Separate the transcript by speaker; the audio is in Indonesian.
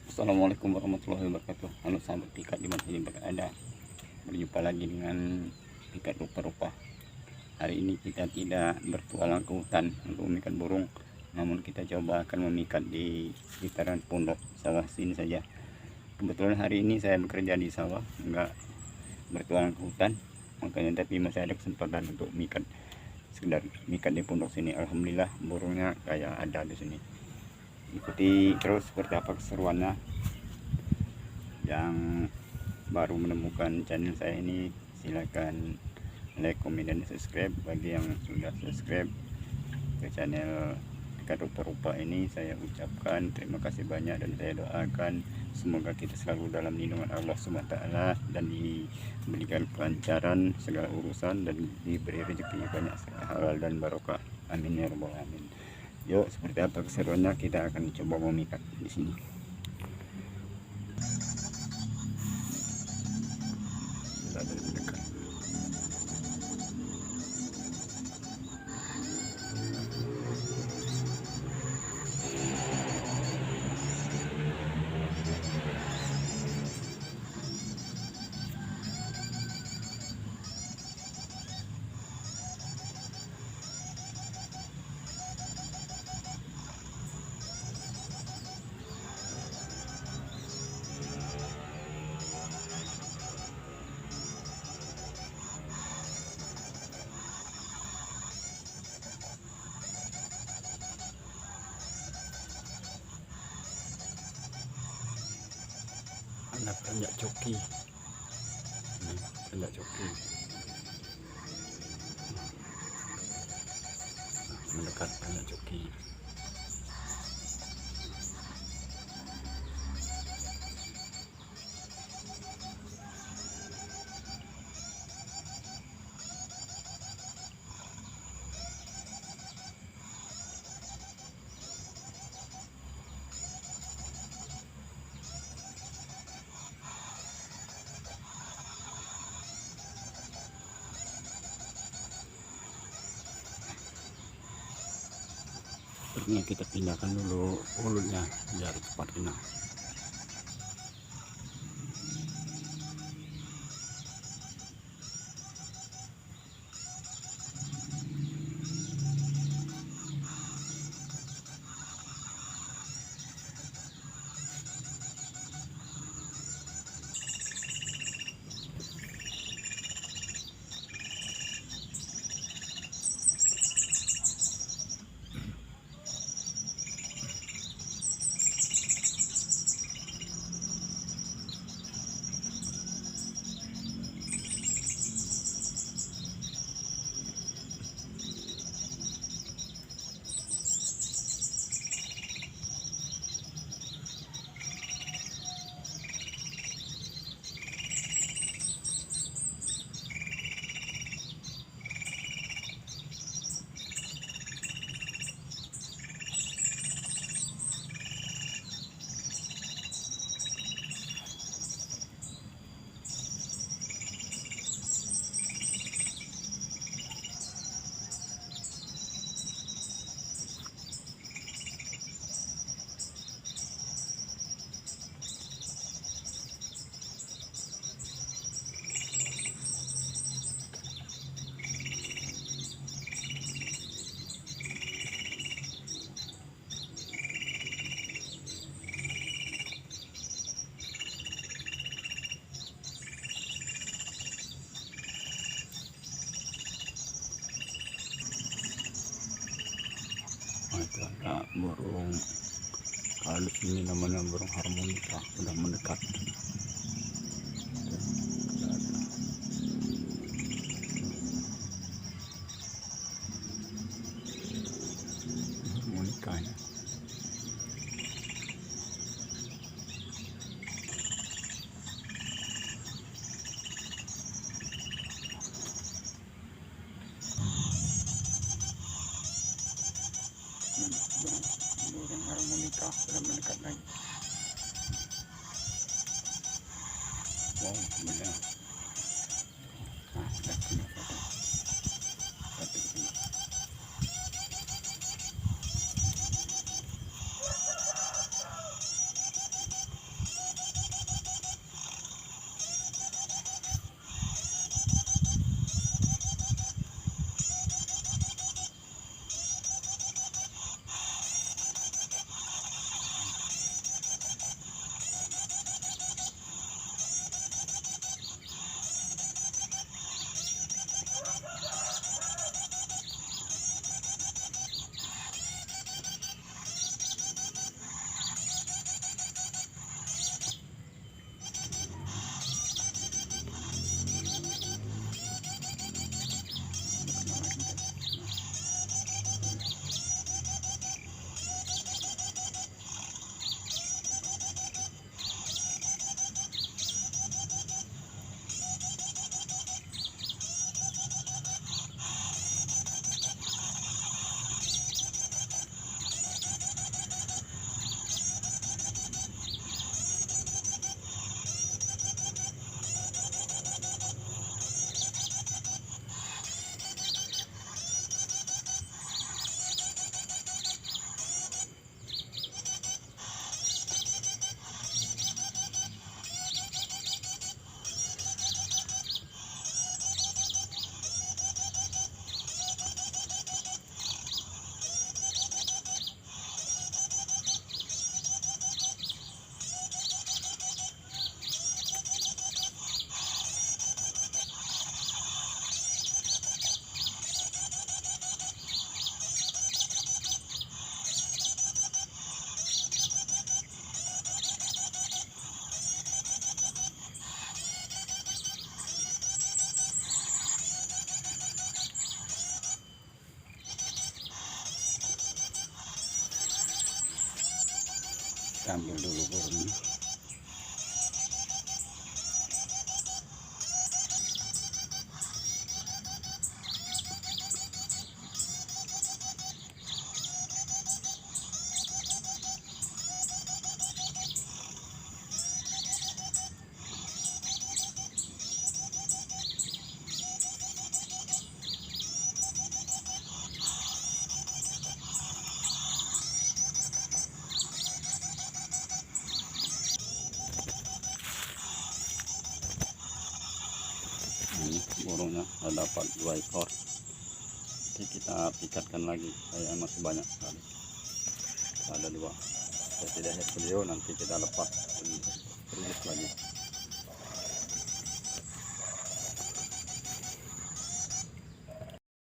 Speaker 1: Assalamualaikum warahmatullahi wabarakatuh. Halo sahabat pikat di mana ini berada. Berjumpa lagi dengan pikat rupa-rupa. Hari ini kita tidak bertualang ke hutan untuk memikat burung, namun kita coba akan memikat di sekitaran pondok sawah sini saja. Kebetulan hari ini saya bekerja di sawah, enggak bertualang ke hutan, makanya tapi masih ada kesempatan untuk memikat, sekedar memikat di pondok sini. Alhamdulillah burungnya kayak ada di sini. Ikuti terus seperti apa keseruannya. Yang baru menemukan channel saya ini, silakan like, komen, dan subscribe. Bagi yang sudah subscribe ke channel Pikat Rupa-Rupa ini, saya ucapkan terima kasih banyak, dan saya doakan semoga kita selalu dalam lindungan Allah SWT dan diberikan kelancaran segala urusan dan diberi rezeki banyak serta halal dan barokah. Amin ya rabbal alamin. Yuk, seperti apa keseruannya, kita akan coba memikat di sini. Sudah ada di dekat. Anak perenjak coki, perenjak coki mendekat perenjak coki. Ini kita pindahkan dulu mulutnya biar cepat kena. Itu ada burung, kalau di sini namanya burung harmonika, sudah mendekat. Harmonika ya. Burung harmonika sudah mendekat lagi. Wow, benar. Nah, sudah kena satu. Satu kena. Kita ambil dulu burungnya. Ini burungnya ada dapat 2 ekor. Nanti kita pikatkan lagi, kayak masih banyak sekali, ada 2. Saya tidak lihat video, nanti kita lepas rilis lagi.